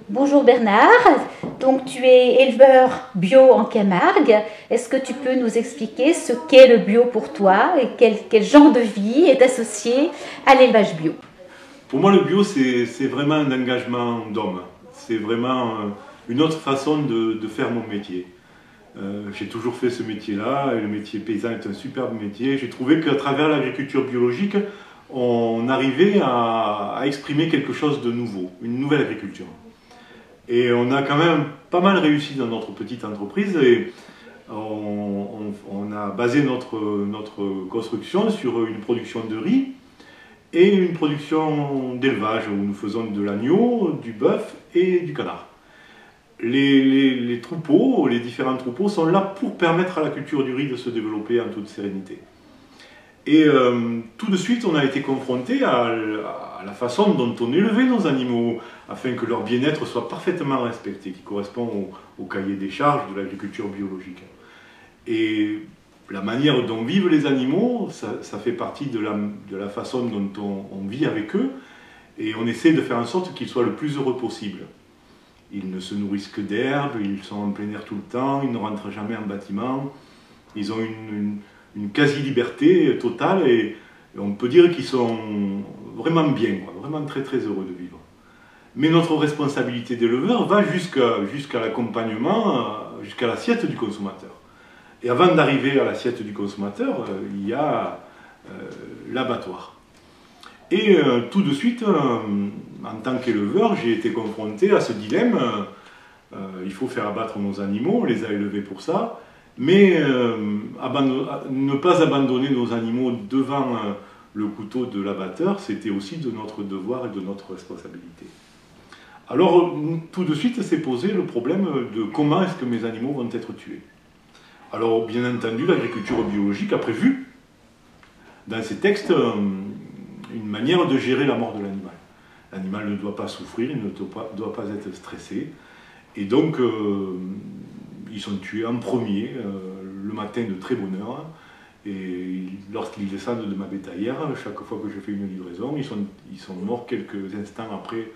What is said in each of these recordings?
Bonjour Bernard, donc tu es éleveur bio en Camargue. Est-ce que tu peux nous expliquer ce qu'est le bio pour toi et quel genre de vie est associé à l'élevage bio? Pour moi, le bio, c'est vraiment un engagement d'homme. C'est vraiment une autre façon de faire mon métier. J'ai toujours fait ce métier-là, et le métier paysan est un superbe métier. J'ai trouvé qu'à travers l'agriculture biologique, on arrivait à exprimer quelque chose de nouveau, une nouvelle agriculture. Et on a quand même pas mal réussi dans notre petite entreprise et on a basé notre construction sur une production de riz et une production d'élevage où nous faisons de l'agneau, du bœuf et du canard. Les troupeaux, les différents troupeaux sont là pour permettre à la culture du riz de se développer en toute sérénité. Et tout de suite, on a été confronté à la façon dont on élevait nos animaux, afin que leur bien-être soit parfaitement respecté, qui correspond au cahier des charges de l'agriculture biologique. Et la manière dont vivent les animaux, ça fait partie de la façon dont on vit avec eux, et on essaie de faire en sorte qu'ils soient le plus heureux possible. Ils ne se nourrissent que d'herbe, ils sont en plein air tout le temps, ils ne rentrent jamais en bâtiment, ils ont une quasi-liberté totale et on peut dire qu'ils sont vraiment bien, vraiment très très heureux de vivre. Mais notre responsabilité d'éleveur va jusqu'à l'accompagnement, jusqu'à l'assiette du consommateur. Et avant d'arriver à l'assiette du consommateur, il y a l'abattoir. Et tout de suite, en tant qu'éleveur, j'ai été confronté à ce dilemme. Il faut faire abattre nos animaux, on les a élevés pour ça, mais ne pas abandonner nos animaux devant le couteau de l'abatteur, c'était aussi de notre devoir et de notre responsabilité. Alors, tout de suite s'est posé le problème de comment est-ce que mes animaux vont être tués. Alors, bien entendu, l'agriculture biologique a prévu, dans ses textes, une manière de gérer la mort de l'animal. L'animal ne doit pas souffrir, il ne doit pas être stressé. Et donc, ils sont tués en premier, le matin de très bonne heure. Et lorsqu'ils descendent de ma bétaillère, chaque fois que je fais une livraison, ils sont morts quelques instants après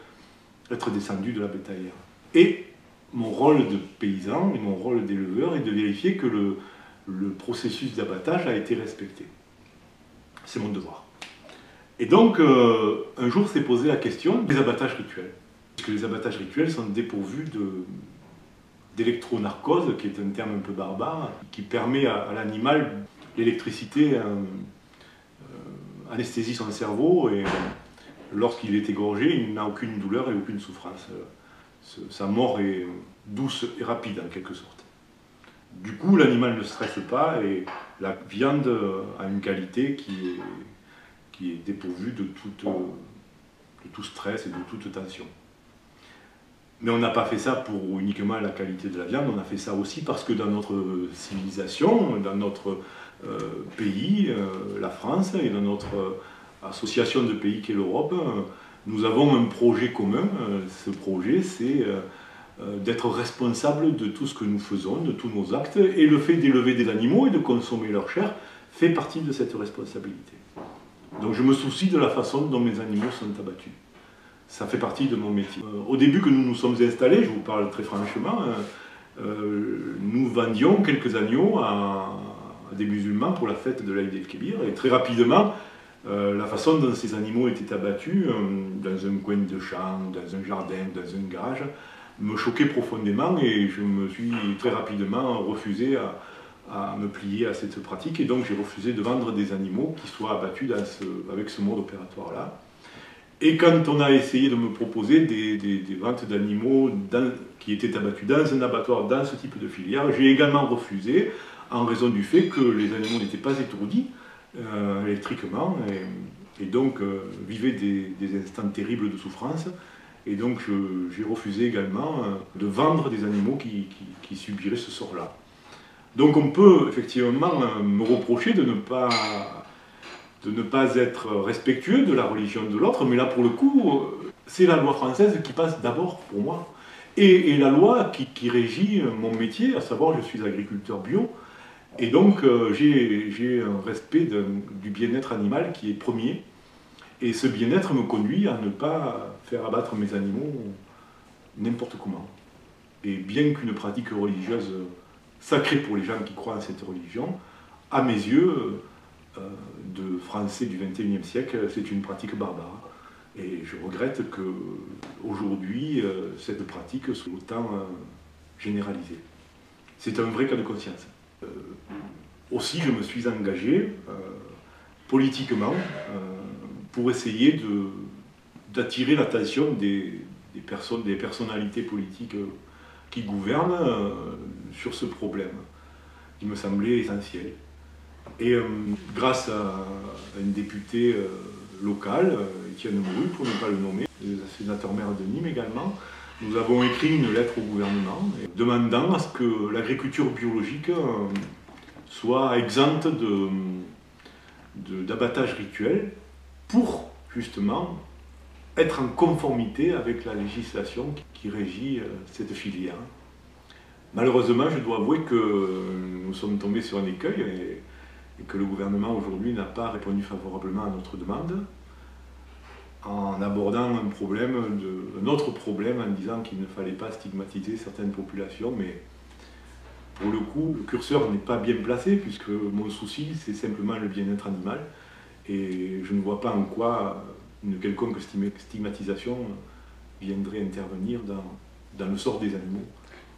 être descendus de la bétaillère. Et mon rôle de paysan et mon rôle d'éleveur est de vérifier que le processus d'abattage a été respecté. C'est mon devoir. Et donc, un jour s'est posé la question des abattages rituels. Parce que les abattages rituels sont dépourvus d'électronarcose, qui est un terme un peu barbare, qui permet à l'animal, l'électricité anesthésie son cerveau et lorsqu'il est égorgé, il n'a aucune douleur et aucune souffrance. Sa mort est douce et rapide en quelque sorte. Du coup, l'animal ne stresse pas et la viande a une qualité qui est dépourvue de tout stress et de toute tension. Mais on n'a pas fait ça pour uniquement la qualité de la viande, on a fait ça aussi parce que dans notre civilisation, dans notre pays, la France, et dans notre association de pays qu'est l'Europe, nous avons un projet commun. Ce projet, c'est d'être responsable de tout ce que nous faisons, de tous nos actes, et le fait d'élever des animaux et de consommer leur chair fait partie de cette responsabilité. Donc je me soucie de la façon dont mes animaux sont abattus. Ça fait partie de mon métier. Au début que nous nous sommes installés, je vous parle très franchement, nous vendions quelques agneaux à des musulmans pour la fête de l'Aïd el-Kébir, et très rapidement, la façon dont ces animaux étaient abattus, dans un coin de champ, dans un jardin, dans un garage, me choquait profondément et je me suis très rapidement refusé à me plier à cette pratique, et donc j'ai refusé de vendre des animaux qui soient abattus avec ce mode opératoire-là. Et quand on a essayé de me proposer des ventes d'animaux qui étaient abattus dans un abattoir, dans ce type de filière, j'ai également refusé en raison du fait que les animaux n'étaient pas étourdis électriquement et donc vivaient des instants terribles de souffrance. Et donc j'ai refusé également de vendre des animaux qui subiraient ce sort-là. Donc on peut effectivement me reprocher de ne pas être respectueux de la religion de l'autre, mais là pour le coup, c'est la loi française qui passe d'abord pour moi. et la loi qui régit mon métier, à savoir je suis agriculteur bio, et donc j'ai un respect du bien-être animal qui est premier, et ce bien-être me conduit à ne pas faire abattre mes animaux n'importe comment. Et bien qu'une pratique religieuse sacrée pour les gens qui croient à cette religion, à mes yeux, de Français du XXIe siècle, c'est une pratique barbare. Et je regrette qu'aujourd'hui, cette pratique soit autant généralisée. C'est un vrai cas de conscience. Aussi, je me suis engagé politiquement pour essayer d'attirer l'attention des personnalités politiques qui gouvernent sur ce problème, qui me semblait essentiel. Et grâce à une députée locale, Étienne Bru, pour ne pas le nommer, le sénateur maire de Nîmes également, nous avons écrit une lettre au gouvernement demandant à ce que l'agriculture biologique soit exempte d'abattage rituel pour justement être en conformité avec la législation qui régit cette filière. Malheureusement, je dois avouer que nous sommes tombés sur un écueil et que le gouvernement aujourd'hui n'a pas répondu favorablement à notre demande en abordant un autre problème en disant qu'il ne fallait pas stigmatiser certaines populations, mais pour le coup, le curseur n'est pas bien placé puisque mon souci, c'est simplement le bien-être animal et je ne vois pas en quoi une quelconque stigmatisation viendrait intervenir dans le sort des animaux.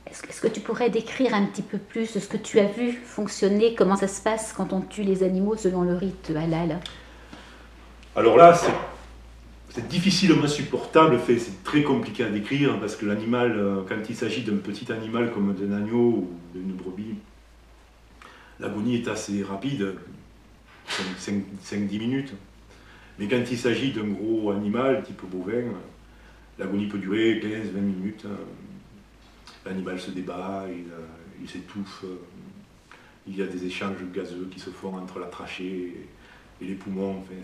Est-ce que tu pourrais décrire un petit peu plus ce que tu as vu fonctionner, comment ça se passe quand on tue les animaux selon le rite halal? Alors là, c'est difficilement supportable, c'est très compliqué à décrire parce que l'animal, quand il s'agit d'un petit animal comme d'un agneau ou d'une brebis, l'agonie est assez rapide, 5-10 minutes. Mais quand il s'agit d'un gros animal, type bovin, l'agonie peut durer 15-20 minutes. L'animal se débat, il s'étouffe, il y a des échanges gazeux qui se font entre la trachée et les poumons. Enfin,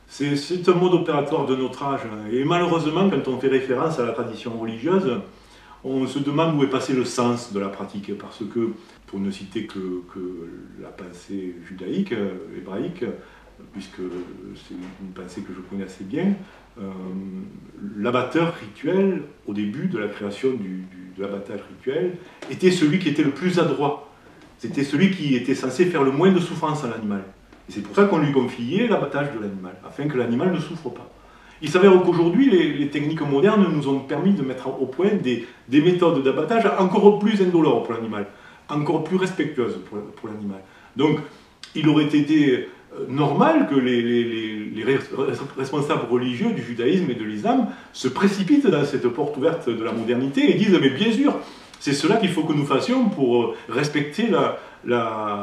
c'est un mode opératoire de notre âge. Et malheureusement, quand on fait référence à la tradition religieuse, on se demande où est passé le sens de la pratique. Parce que, pour ne citer que la pensée judaïque, hébraïque, puisque c'est une pensée que je connais assez bien, l'abatteur rituel, au début de la création de l'abattage rituel, était celui qui était le plus adroit. C'était celui qui était censé faire le moins de souffrance à l'animal. Et c'est pour ça qu'on lui confiait l'abattage de l'animal, afin que l'animal ne souffre pas. Il s'avère qu'aujourd'hui, les techniques modernes nous ont permis de mettre au point des méthodes d'abattage encore plus indolores pour l'animal, encore plus respectueuses pour l'animal. Donc, il aurait été normal que les responsables religieux du judaïsme et de l'islam se précipitent dans cette porte ouverte de la modernité et disent « mais bien sûr, c'est cela qu'il faut que nous fassions pour respecter la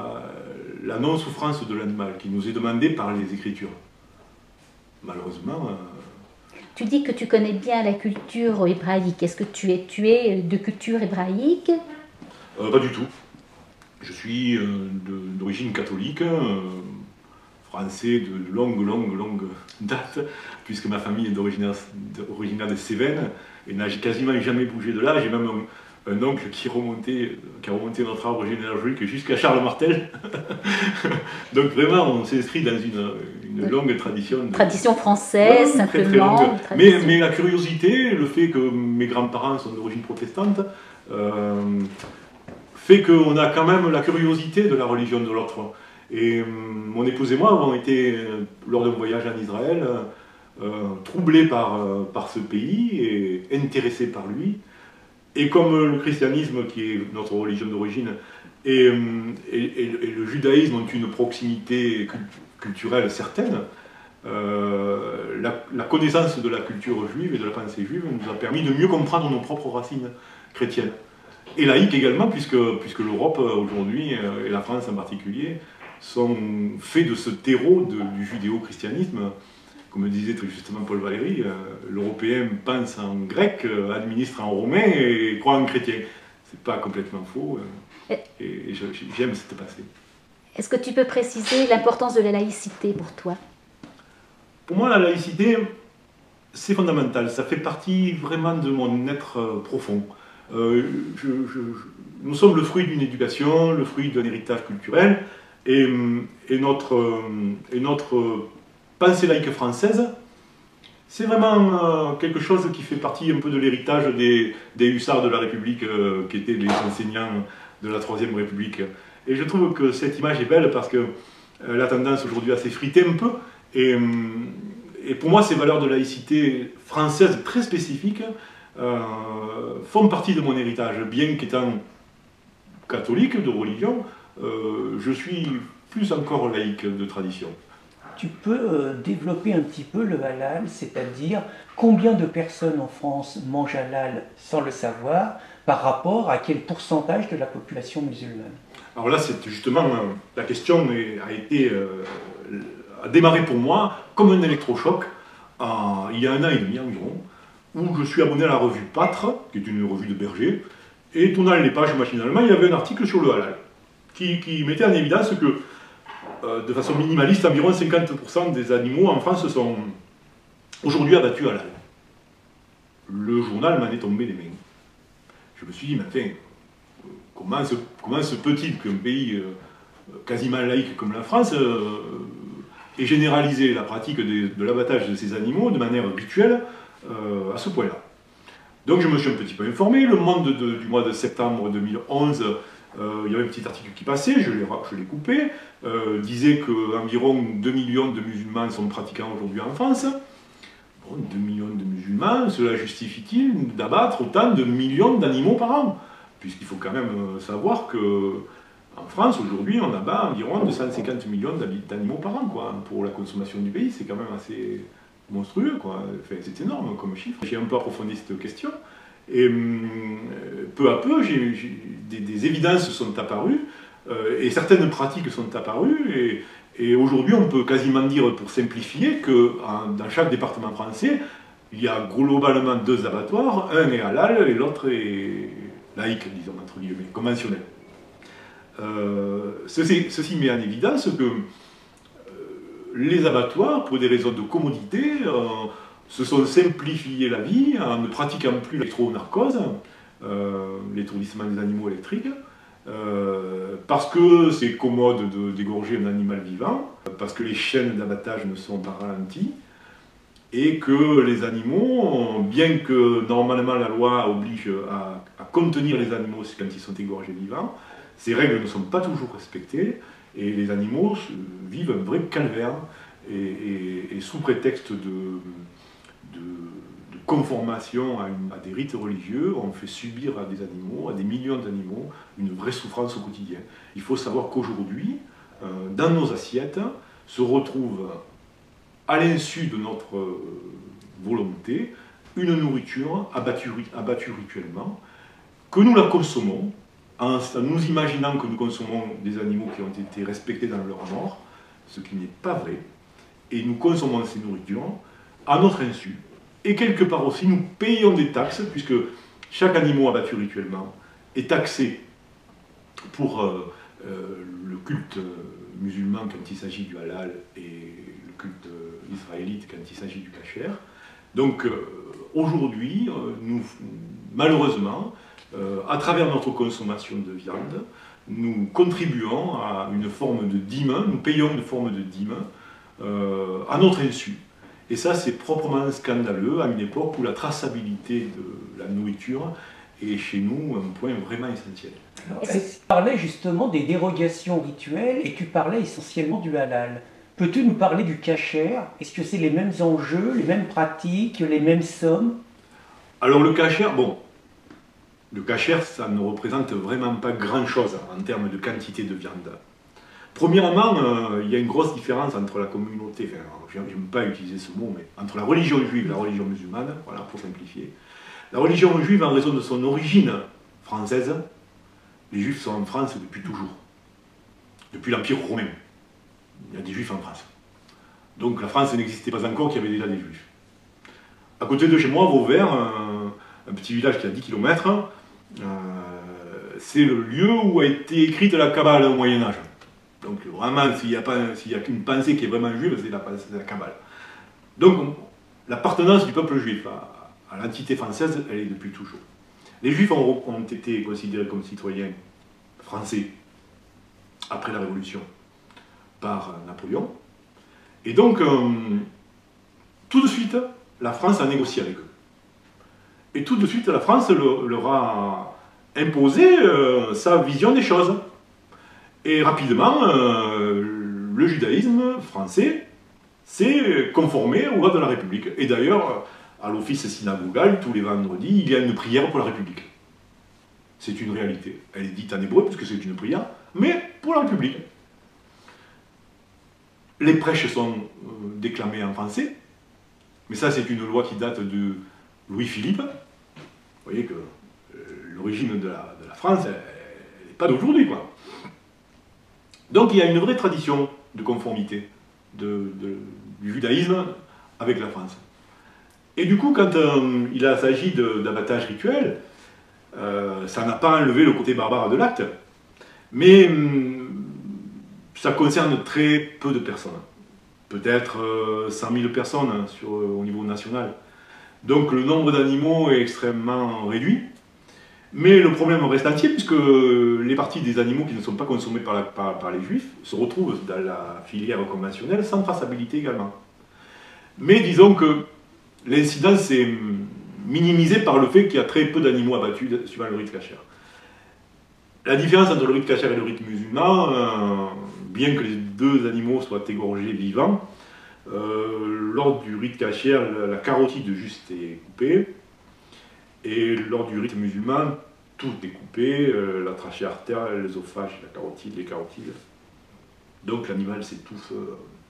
non-souffrance de l'animal qui nous est demandée par les Écritures ». Malheureusement... Tu dis que tu connais bien la culture hébraïque. Est-ce que tu es de culture hébraïque? Pas du tout. Je suis d'origine catholique, français de longue date, puisque ma famille est originaire des Cévennes et n'a quasiment jamais bougé de là. J'ai même un oncle qui a remonté notre arbre généalogique jusqu'à Charles Martel. Donc vraiment, on s'inscrit dans une longue tradition. Tradition française, simplement. Très longue. Mais la curiosité, le fait que mes grands-parents sont d'origine protestante, fait qu'on a quand même la curiosité de la religion de l'autre. Et mon épouse et moi avons été, lors d'un voyage en Israël, troublés par ce pays et intéressés par lui. Et comme le christianisme, qui est notre religion d'origine, et le judaïsme ont une proximité culturelle certaine, la connaissance de la culture juive et de la pensée juive nous a permis de mieux comprendre nos propres racines chrétiennes. Et laïques également, puisque l'Europe aujourd'hui, et la France en particulier, sont faits de ce terreau du judéo-christianisme. Comme disait très justement Paul Valéry, l'Européen pense en grec, administre en romain et croit en chrétien. C'est pas complètement faux, et j'aime cette pensée. Est-ce que tu peux préciser l'importance de la laïcité pour toi? Pour moi, la laïcité, C'est fondamental, ça fait partie vraiment de mon être profond. Nous sommes le fruit d'une éducation, le fruit d'un héritage culturel, et notre pensée laïque française, c'est vraiment quelque chose qui fait partie un peu de l'héritage des hussards de la République, qui étaient les enseignants de la Troisième République. Et je trouve que cette image est belle parce qu'elle a tendance aujourd'hui à s'effriter un peu, et pour moi, ces valeurs de laïcité française très spécifiques font partie de mon héritage. Bien qu'étant catholique de religion, je suis plus encore laïque de tradition. Tu peux développer un petit peu le halal, c'est-à-dire combien de personnes en France mangent halal sans le savoir, par rapport à quel pourcentage de la population musulmane? Alors là, c'est justement, la question a démarré pour moi comme un électrochoc il y a 1 an et demi environ, où je suis abonné à la revue Pâtre, qui est une revue de berger, et tournant les pages machinalement, il y avait un article sur le halal, qui mettait en évidence que, de façon minimaliste, environ 50% des animaux en France sont aujourd'hui abattus halal. Le journal m'en est tombé des mains. Je me suis dit, mais enfin, comment se peut-il qu'un pays quasiment laïque comme la France ait généralisé la pratique de l'abattage de ces animaux de manière rituelle à ce point-là? Donc je me suis un petit peu informé. Le Monde du mois de septembre 2011, il y avait un petit article qui passait, je l'ai coupé, disait qu'environ 2 millions de musulmans sont pratiquants aujourd'hui en France. Bon, 2 millions de musulmans, cela justifie-t-il d'abattre autant de millions d'animaux par an? Puisqu'il faut quand même savoir qu'en France, aujourd'hui, on abat environ 250 millions d'animaux par an, quoi. Pour la consommation du pays, c'est quand même assez monstrueux, quoi. Enfin, c'est énorme comme chiffre. J'ai un peu approfondi cette question, et peu à peu, des évidences sont apparues, et certaines pratiques sont apparues, et aujourd'hui, on peut quasiment dire, pour simplifier, que dans chaque département français, il y a globalement 2 abattoirs, un est halal et l'autre est laïque, disons, entre guillemets, conventionnel. Ceci met en évidence que les abattoirs, pour des raisons de commodité, se sont simplifiés la vie en ne pratiquant plus l'électronarcose, l'étourdissement des animaux électriques, parce que c'est commode d'égorger un animal vivant, parce que les chaînes d'abattage ne sont pas ralenties, et que les animaux, bien que normalement la loi oblige à contenir les animaux quand ils sont égorgés vivants, ces règles ne sont pas toujours respectées, et les animaux vivent un vrai calvaire, et sous prétexte de conformation à des rites religieux, on fait subir à des animaux, à des millions d'animaux, une vraie souffrance au quotidien. Il faut savoir qu'aujourd'hui, dans nos assiettes, se retrouve, à l'insu de notre volonté, une nourriture abattue rituellement, que nous la consommons, en nous imaginant que nous consommons des animaux qui ont été respectés dans leur mort, ce qui n'est pas vrai, et nous consommons ces nourritures à notre insu. Et quelque part aussi, nous payons des taxes, puisque chaque animal abattu rituellement est taxé pour le culte musulman quand il s'agit du halal et le culte israélite quand il s'agit du kasher. Donc aujourd'hui, nous, malheureusement, à travers notre consommation de viande, nous contribuons à une forme de dîme, nous payons une forme de dîme à notre insu. Et ça, c'est proprement scandaleux à une époque où la traçabilité de la nourriture est chez nous un point vraiment essentiel. Alors, tu parlais justement des dérogations rituelles et tu parlais essentiellement du halal. Peux-tu nous parler du kasher? Est-ce que c'est les mêmes enjeux, les mêmes pratiques, les mêmes sommes? Alors le kasher, bon, le kasher, ça ne représente vraiment pas grand-chose en termes de quantité de viande. Premièrement, il y a une grosse différence entre la communauté, enfin, je n'aime pas utiliser ce mot, mais entre la religion juive et la religion musulmane, voilà, pour simplifier. La religion juive, en raison de son origine française, les juifs sont en France depuis toujours, depuis l'Empire romain. Il y a des juifs en France. Donc la France n'existait pas encore qu'il y avait déjà des juifs. À côté de chez moi, Vauvert, un petit village qui a 10 km, c'est le lieu où a été écrite la Kabbale au Moyen-Âge. Donc vraiment, s'il y a qu'une pensée qui est vraiment juive, c'est la Kabbale. Donc l'appartenance du peuple juif à l'entité française, elle est depuis toujours. Les Juifs ont été considérés comme citoyens français après la Révolution par Napoléon. Et donc, tout de suite, la France a négocié avec eux. Et tout de suite, la France leur a imposé sa vision des choses. Et rapidement, le judaïsme français s'est conformé aux lois de la République. Et d'ailleurs, à l'office synagogal, tous les vendredis, il y a une prière pour la République. C'est une réalité. Elle est dite en hébreu, parce que c'est une prière, mais pour la République. Les prêches sont déclamés en français, mais ça c'est une loi qui date de Louis-Philippe. Vous voyez que l'origine de la France, elle n'est pas d'aujourd'hui, quoi. Donc il y a une vraie tradition de conformité du judaïsme avec la France. Et du coup, quand il s'agit d'abattage rituel, ça n'a pas enlevé le côté barbare de l'acte, mais ça concerne très peu de personnes. Peut-être 100 000 personnes au niveau national. Donc le nombre d'animaux est extrêmement réduit. Mais le problème reste entier, puisque les parties des animaux qui ne sont pas consommées par les juifs se retrouvent dans la filière conventionnelle sans traçabilité également. Mais disons que l'incidence est minimisée par le fait qu'il y a très peu d'animaux abattus suivant le rite kasher. La différence entre le rite kasher et le rite musulman, bien que les deux animaux soient égorgés vivants, lors du rite kasher, la carotide juste est coupée, et lors du rite musulman, tout est coupé, la trachée artérielle, l'œsophage, la carotide, les carotides. Donc l'animal s'étouffe,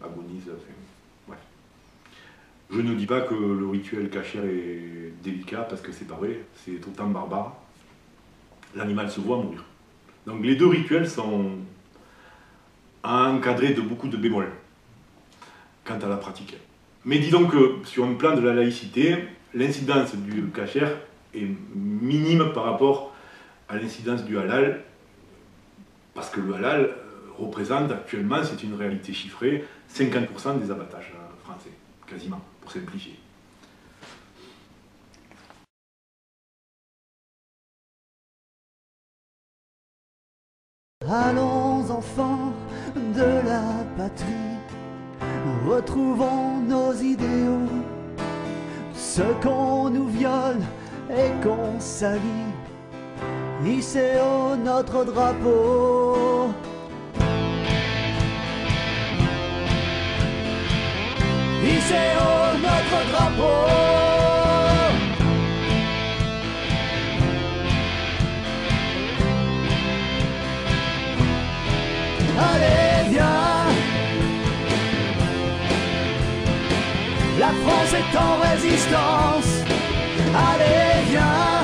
agonise, enfin, ouais. Je ne dis pas que le rituel kasher est délicat, parce que c'est pas vrai, c'est autant barbare. L'animal se voit mourir. Donc les deux rituels sont encadrés de beaucoup de bémols quant à la pratique. Mais disons que sur un plan de la laïcité, l'incidence du kasher est minime par rapport à l'incidence du halal, parce que le halal représente actuellement, c'est une réalité chiffrée, 50% des abattages français, quasiment, pour simplifier. Allons enfants de la patrie, retrouvons nos idéaux, ce qu'on nous viole et qu'on salit, hissez haut notre drapeau. Hissez haut notre drapeau. Allez, viens, la France est en résistance. Allez, viens.